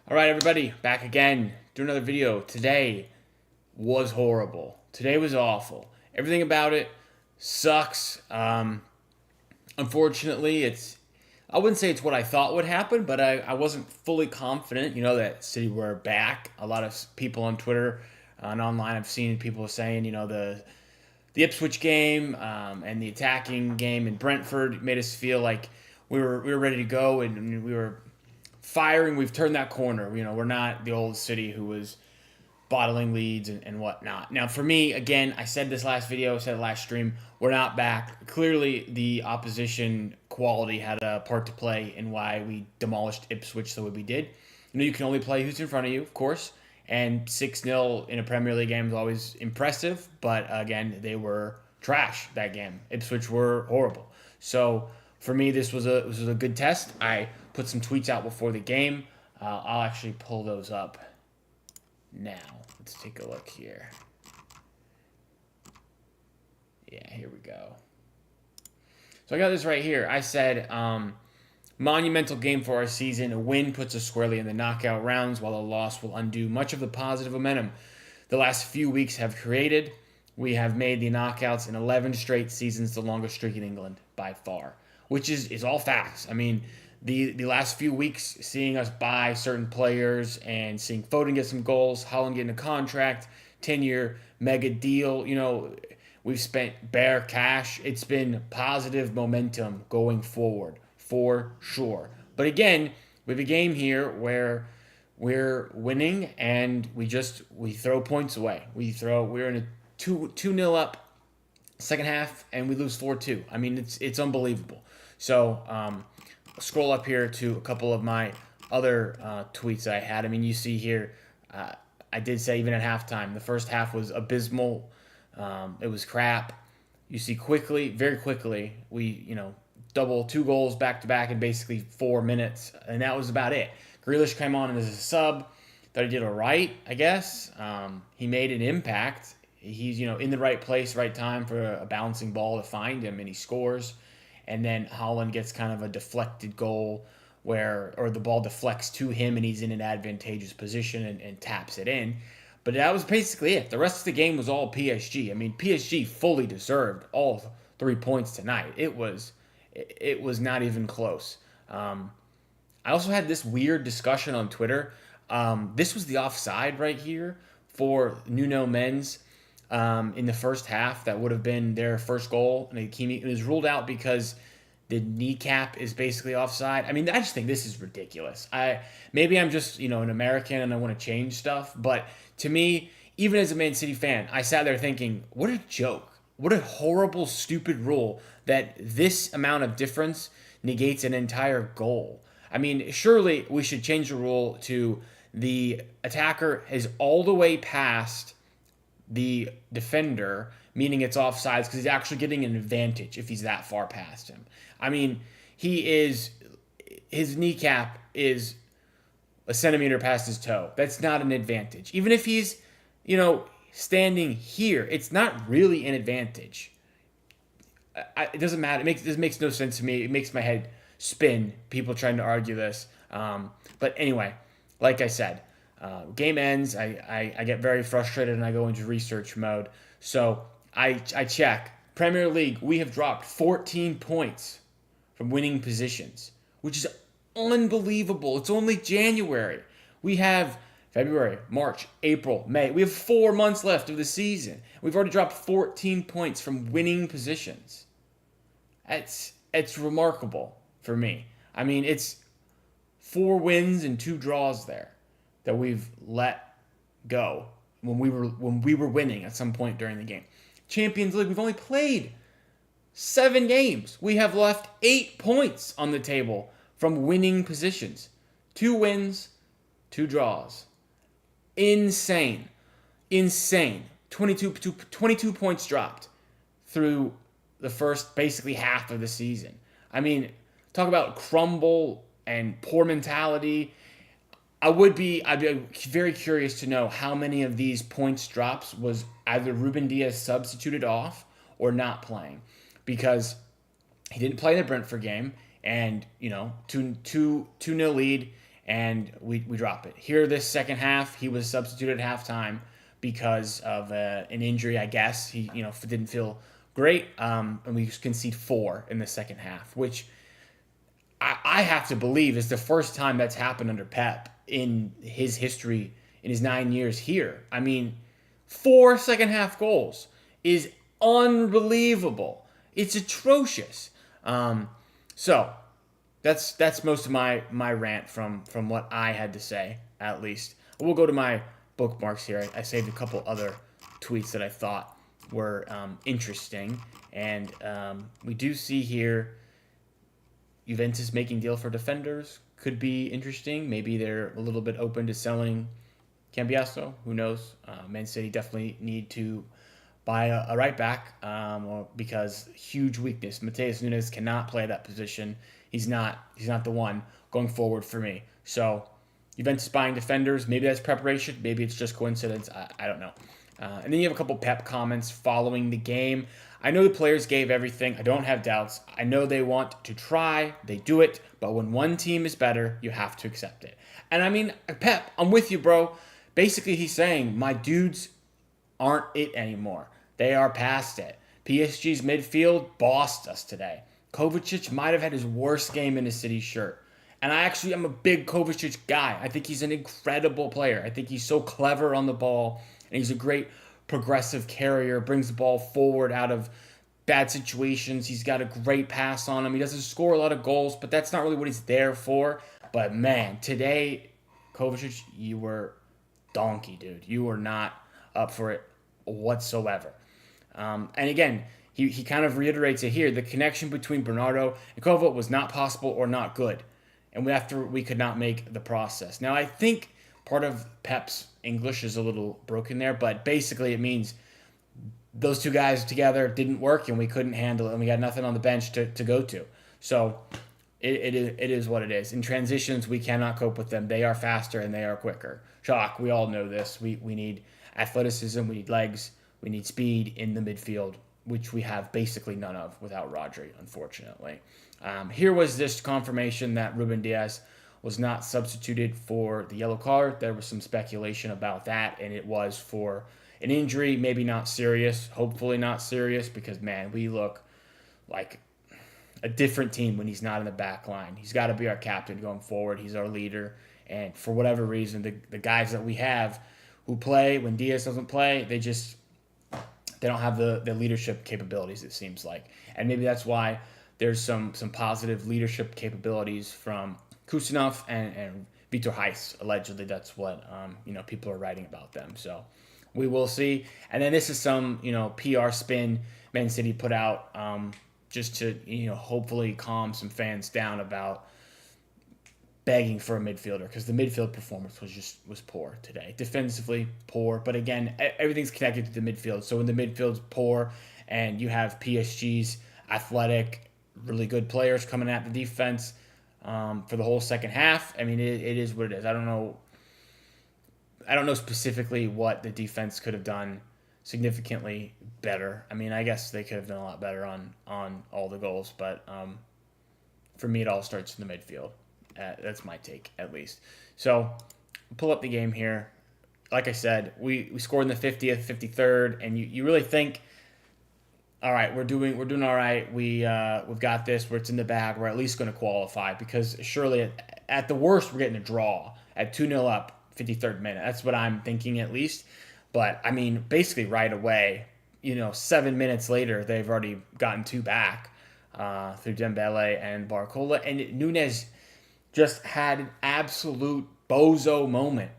All right, everybody, back again. Do another video. Today was horrible. Today was awful. Everything about it sucks. Unfortunately, I wouldn't say it's what I thought would happen, but I wasn't fully confident, that City were back. A lot of people on Twitter and online, I've seen people saying, the Ipswich game and the attacking game in Brentford made us feel like we were ready to go and we were firing. We've turned that corner. We're not the old City who was bottling leads and whatnot. Now, for me, again, I said this last video, said last stream, we're not back. Clearly, the opposition quality had a part to play in why we demolished Ipswich the way we did. You can only play who's in front of you, of course, and 6-0 in a Premier League game is always impressive, but again, they were trash that game. Ipswich were horrible. So for me, this was a good test. I put some tweets out before the game. I'll actually pull those up now. Let's take a look here. Yeah, here we go. So I got this right here. I said, monumental game for our season. A win puts us squarely in the knockout rounds, while a loss will undo much of the positive momentum the last few weeks have created. We have made the knockouts in 11 straight seasons, the longest streak in England by far, which is all facts. I mean, the last few weeks, seeing us buy certain players and seeing Foden get some goals, Holland getting a contract, 10-year mega deal, we've spent bare cash. It's been positive momentum going forward for sure. But again, we have a game here where we're winning and we throw points away. We're in a 2-0 up second half and we lose 4-2. I mean, it's unbelievable. So, scroll up here to a couple of my other tweets that I had. I mean, you see here, I did say even at halftime, the first half was abysmal. It was crap. You see very quickly, we, double 2 goals back to back in basically 4 minutes, and that was about it. Grealish came on as a sub. Thought he did all right, I guess. He made an impact. He's, in the right place, right time for a bouncing ball to find him, and he scores. And then Holland gets kind of a deflected goal or the ball deflects to him and he's in an advantageous position and taps it in. But that was basically it. The rest of the game was all PSG. I mean, PSG fully deserved all 3 points tonight. It was not even close. I also had this weird discussion on Twitter. This was the offside right here for Nuno Mendes. In the first half, that would have been their first goal, and it was ruled out because the kneecap is basically offside. I mean, I just think this is ridiculous. Maybe I'm just an American and I want to change stuff, but to me, even as a Man City fan, I sat there thinking, what a joke, what a horrible, stupid rule that this amount of difference negates an entire goal. I mean, surely we should change the rule to the attacker is all the way past the defender, meaning it's offsides because he's actually getting an advantage if he's that far past him. I mean, his kneecap is a centimeter past his toe. That's not an advantage. Even if he's, standing here, it's not really an advantage. It doesn't matter. This makes no sense to me. It makes my head spin, people trying to argue this. But anyway, like I said, game ends, I get very frustrated and I go into research mode. So I check. Premier League, we have dropped 14 points from winning positions, which is unbelievable. It's only January. We have February, March, April, May. We have 4 months left of the season. We've already dropped 14 points from winning positions. It's remarkable for me. I mean, it's 4 wins and 2 draws there that we've let go when we were winning at some point during the game. Champions League, we've only played 7 games. We have left 8 points on the table from winning positions. 2 wins, 2 draws. Insane. 22 points dropped through the first basically half of the season. I mean, talk about crumble and poor mentality. I'd be very curious to know how many of these points drops was either Ruben Diaz substituted off or not playing, because he didn't play the Brentford game, and 2-0 lead, and we drop it. Here, this second half, he was substituted at halftime because of an injury, I guess. He didn't feel great, and we concede 4 in the second half, which I have to believe is the first time that's happened under Pep in his history, in his 9 years here. I mean, 4 second half goals is unbelievable. It's atrocious. So that's most of my rant from what I had to say, at least. We'll go to my bookmarks here. I saved a couple other tweets that I thought were interesting. And we do see here Juventus making deal for defenders. Could be interesting. Maybe they're a little bit open to selling Cambiasso. Who knows? Man City definitely need to buy a right back because huge weakness. Mateus Nunes cannot play that position. He's not the one going forward for me. So Juventus buying defenders. Maybe that's preparation. Maybe it's just coincidence. I don't know. And then you have a couple Pep comments following the game. I know the players gave everything. I don't have doubts. I know they want to try. They do it. But when one team is better, you have to accept it. And I mean, Pep, I'm with you, bro. Basically, he's saying my dudes aren't it anymore. They are past it. PSG's midfield bossed us today. Kovacic might have had his worst game in a City shirt. And I actually am a big Kovacic guy. I think he's an incredible player. I think he's so clever on the ball. And he's a great progressive carrier, brings the ball forward out of bad situations. He's got a great pass on him. He doesn't score a lot of goals, but that's not really what he's there for. But man, today, Kovacic, you were donkey, dude. You were not up for it whatsoever. And again, he kind of reiterates it here. The connection between Bernardo and Kovac was not possible or not good. And we could not make the process. Now, I think part of Pep's English is a little broken there, but basically it means those two guys together didn't work and we couldn't handle it and we got nothing on the bench to go to. So it is what it is. In transitions, we cannot cope with them. They are faster and they are quicker. Shock, we all know this. We need athleticism, we need legs, we need speed in the midfield, which we have basically none of without Rodri, unfortunately. Here was this confirmation that Ruben Dias was not substituted for the yellow card. There was some speculation about that, and it was for an injury, maybe not serious, hopefully not serious, because, man, we look like a different team when he's not in the back line. He's got to be our captain going forward. He's our leader, and for whatever reason, the guys that we have who play when Diaz doesn't play, they don't have the leadership capabilities, it seems like. And maybe that's why there's some positive leadership capabilities from Kusanov and Vitor Heiss. Allegedly, that's what people are writing about them. So we will see. And then this is some PR spin Man City put out just to hopefully calm some fans down about begging for a midfielder, because the midfield performance was poor today. Defensively poor, but again, everything's connected to the midfield. So when the midfield's poor and you have PSG's athletic, really good players coming at the defense for the whole second half, I mean, it is what it is. I don't know specifically what the defense could have done significantly better. I mean, I guess they could have done a lot better on all the goals, but for me, it all starts in the midfield. That's my take, at least. So, pull up the game here. Like I said, we scored in the 50th, 53rd, and you really think, all right, we're doing all right. We've got this. It's in the bag. We're at least going to qualify, because surely at the worst we're getting a draw at 2-0 up, 53rd minute. That's what I'm thinking, at least. But I mean, basically right away, 7 minutes later, they've already gotten 2 back through Dembele and Barcola, and Nunes just had an absolute bozo moment,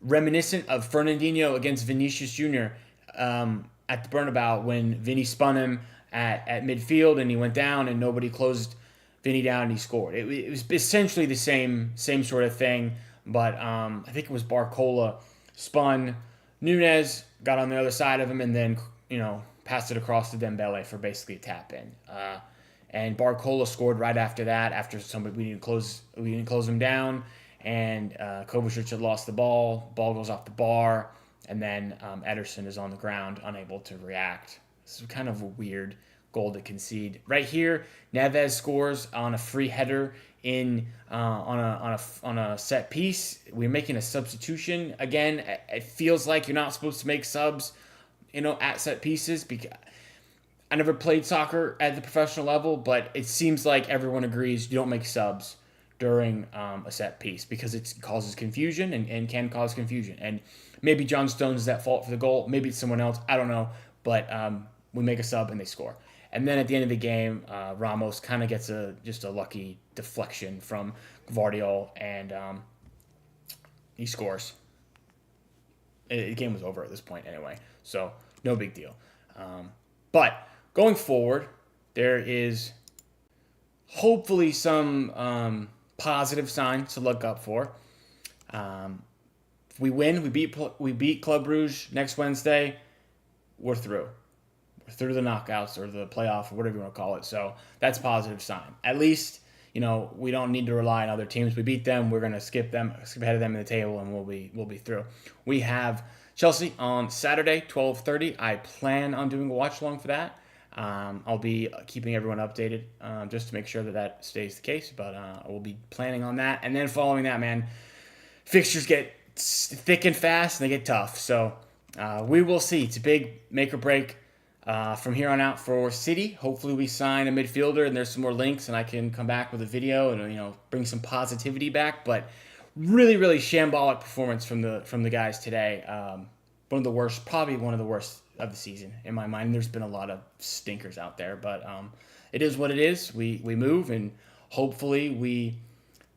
reminiscent of Fernandinho against Vinicius Jr. At the Bernabeu, when Vinny spun him at midfield and he went down and nobody closed Vinny down and he scored. It was essentially the same sort of thing, but I think it was Barcola spun Nunes, got on the other side of him, and then passed it across to Dembele for basically a tap in. And Barcola scored right after that. After we didn't close him down, and Kovacic had lost the ball. Ball goes off the bar, and then Ederson is on the ground, unable to react. This is kind of a weird goal to concede. Right here, Neves scores on a free header on a set piece. We're making a substitution again. It feels like you're not supposed to make subs, at set pieces. Because I never played soccer at the professional level, but it seems like everyone agrees you don't make subs during a set piece because it causes confusion and can cause confusion. And maybe John Stones is at fault for the goal. Maybe it's someone else. I don't know. But we make a sub and they score. And then at the end of the game, Ramos kind of gets just a lucky deflection from Gvardiol, and he scores. The game was over at this point anyway, so no big deal. But going forward, there is hopefully some positive signs to look up for. If we win, we beat Club Brugge next Wednesday, we're through. We're through the knockouts or the playoff or whatever you want to call it. So that's a positive sign. At least, we don't need to rely on other teams. We beat them, we're going to skip ahead of them in the table, and we'll be through. We have Chelsea on Saturday, 12:30. I plan on doing a watch along for that. I'll be keeping everyone updated just to make sure that stays the case, but we'll be planning on that. And then following that, man, fixtures get thick and fast, and they get tough. So we will see. It's a big make or break from here on out for City. Hopefully we sign a midfielder, and there's some more links, and I can come back with a video and bring some positivity back. But really, really shambolic performance from the guys today. One of the worst, probably one of the worst of the season in my mind. There's been a lot of stinkers out there, but it is what it is. We move, and hopefully we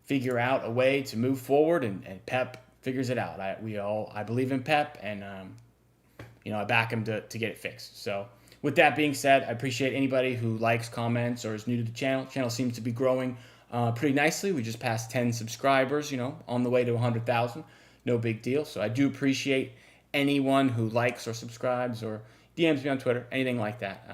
figure out a way to move forward, and Pep figures it out. I believe in Pep, and I back him to get it fixed. So with that being said, I appreciate anybody who likes, comments, or is new to the channel. The channel seems to be growing pretty nicely. We just passed 10 subscribers, on the way to 100,000. No big deal. So I do appreciate anyone who likes or subscribes or DMs me on Twitter, anything like that.